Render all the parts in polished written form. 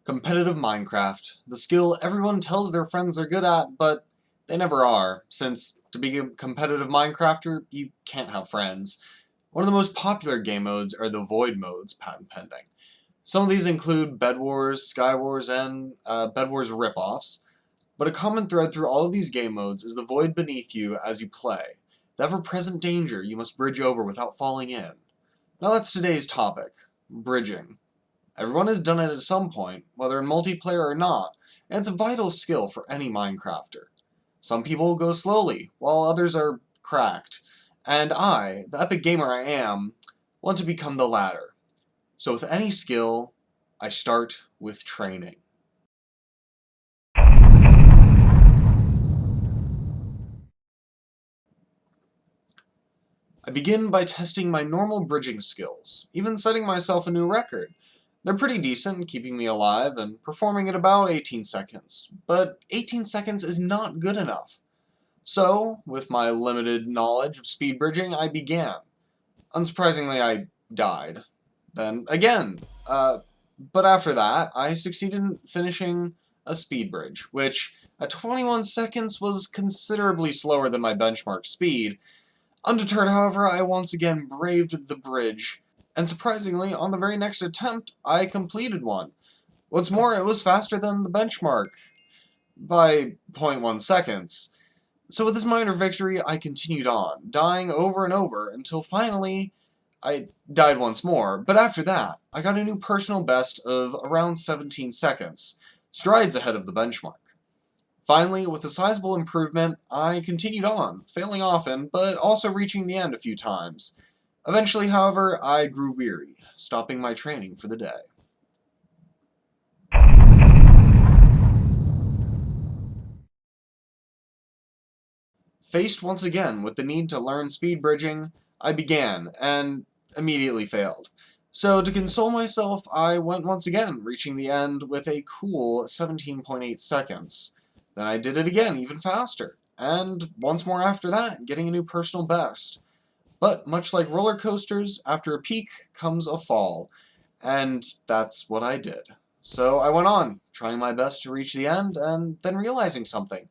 Competitive Minecraft, the skill everyone tells their friends they're good at, but they never are, since to be a competitive Minecrafter, you can't have friends. One of the most popular game modes are the Void modes, patent pending. Some of these include Bed Wars, Sky Wars, and Bed Wars ripoffs, but a common thread through all of these game modes is the void beneath you as you play, the ever-present danger you must bridge over without falling in. Now that's today's topic, bridging. Everyone has done it at some point, whether in multiplayer or not, and it's a vital skill for any Minecrafter. Some people go slowly, while others are cracked, and I, the epic gamer I am, want to become the latter. So with any skill, I start with training. I begin by testing my normal bridging skills, even setting myself a new record. They're pretty decent, keeping me alive and performing at about 18 seconds, but 18 seconds is not good enough. So, with my limited knowledge of speed bridging, I began. Unsurprisingly, I died. Then, again. But after that, I succeeded in finishing a speed bridge, which at 21 seconds was considerably slower than my benchmark speed. Undeterred, however, I once again braved the bridge, and surprisingly, on the very next attempt, I completed one. What's more, it was faster than the benchmark, by 0.1 seconds. So with this minor victory, I continued on, dying over and over, until finally, I died once more, but after that, I got a new personal best of around 17 seconds, strides ahead of the benchmark. Finally, with a sizable improvement, I continued on, failing often, but also reaching the end a few times. Eventually, however, I grew weary, stopping my training for the day. Faced once again with the need to learn speed bridging, I began, and immediately failed. So to console myself, I went once again, reaching the end with a cool 17.8 seconds. Then I did it again, even faster, and once more after that, getting a new personal best. But much like roller coasters, after a peak comes a fall, and that's what I did. So I went on, trying my best to reach the end, and then realizing something.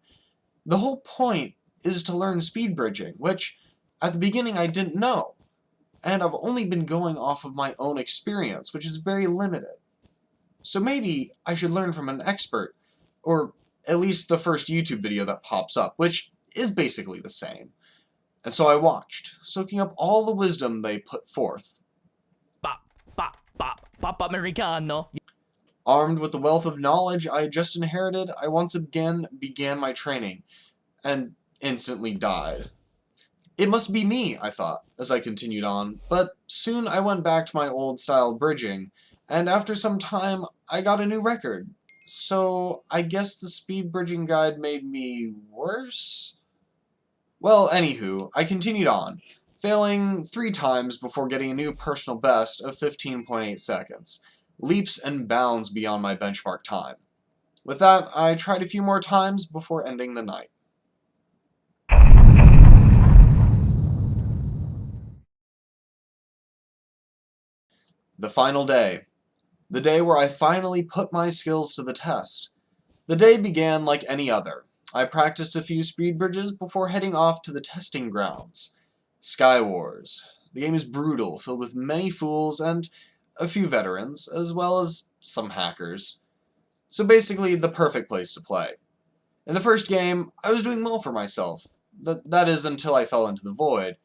The whole point is to learn speed bridging, which at the beginning I didn't know, and I've only been going off of my own experience, which is very limited. So maybe I should learn from an expert, or at least the first YouTube video that pops up, which is basically the same. And so I watched, soaking up all the wisdom they put forth. Papa Americano. Armed with the wealth of knowledge I had just inherited, I once again began my training, and instantly died. It must be me, I thought, as I continued on, but soon I went back to my old style bridging, and after some time I got a new record. So I guess the speed bridging guide made me worse? Well, anywho, I continued on, failing 3 times before getting a new personal best of 15.8 seconds, leaps and bounds beyond my benchmark time. With that, I tried a few more times before ending the night. The final day. The day where I finally put my skills to the test. The day began like any other. I practiced a few speed bridges before heading off to the testing grounds. Sky Wars. The game is brutal, filled with many fools and a few veterans, as well as some hackers. So basically, the perfect place to play. In the first game, I was doing well for myself. That is, until I fell into the void.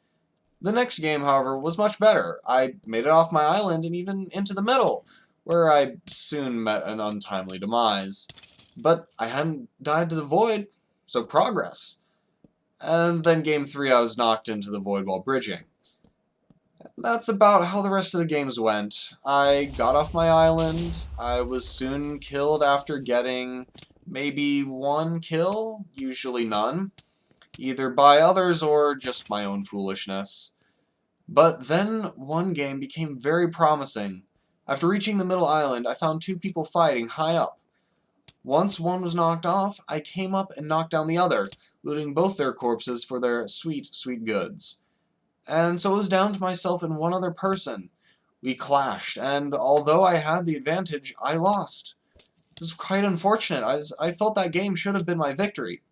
The next game, however, was much better. I made it off my island and even into the middle, where I soon met an untimely demise. But I hadn't died to the void, so progress. And then game 3 I was knocked into the void while bridging. That's about how the rest of the games went. I got off my island, I was soon killed after getting maybe 1 kill, usually none, either by others or just my own foolishness. But then one game became very promising. After reaching the middle island, I found 2 people fighting high up. Once one was knocked off, I came up and knocked down the other, looting both their corpses for their sweet, sweet goods. And so it was down to myself and one other person. We clashed, and although I had the advantage, I lost. This is quite unfortunate. I felt that game should have been my victory.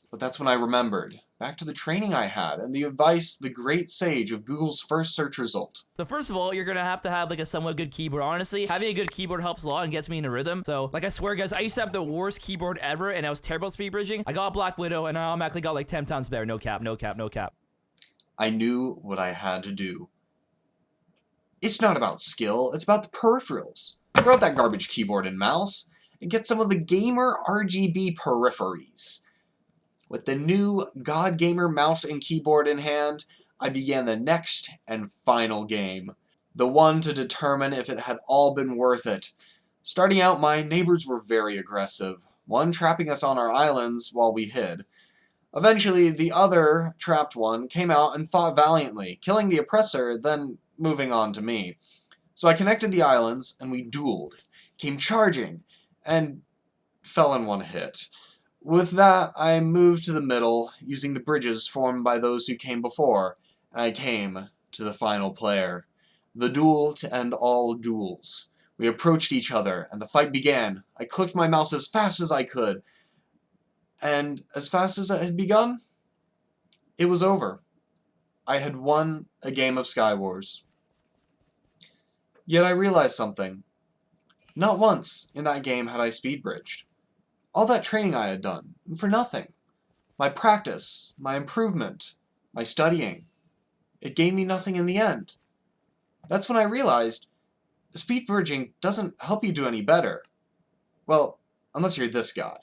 But that's when I remembered. Back to the training I had, and the advice, the great sage of Google's first search result. So first of all, you're gonna have to have like a somewhat good keyboard. Honestly, having a good keyboard helps a lot and gets me in a rhythm. So like I swear guys, I used to have the worst keyboard ever and I was terrible at speed bridging. I got Black Widow and I automatically got like 10 times better. No cap, no cap, no cap. I knew what I had to do. It's not about skill, it's about the peripherals. Throw out that garbage keyboard and mouse, and get some of the gamer RGB peripheries. With the new God Gamer mouse and keyboard in hand, I began the next and final game. The one to determine if it had all been worth it. Starting out, my neighbors were very aggressive, one trapping us on our islands while we hid. Eventually, the other trapped one came out and fought valiantly, killing the oppressor, then moving on to me. So I connected the islands, and we dueled, came charging, and fell in one hit. With that, I moved to the middle, using the bridges formed by those who came before, and I came to the final player. The duel to end all duels. We approached each other, and the fight began. I clicked my mouse as fast as I could, and as fast as it had begun, it was over. I had won a game of Skywars. Yet I realized something. Not once in that game had I speed bridged. All that training I had done, for nothing. My practice, my improvement, my studying, it gave me nothing in the end. That's when I realized speed bridging doesn't help you do any better. Well, unless you're this guy.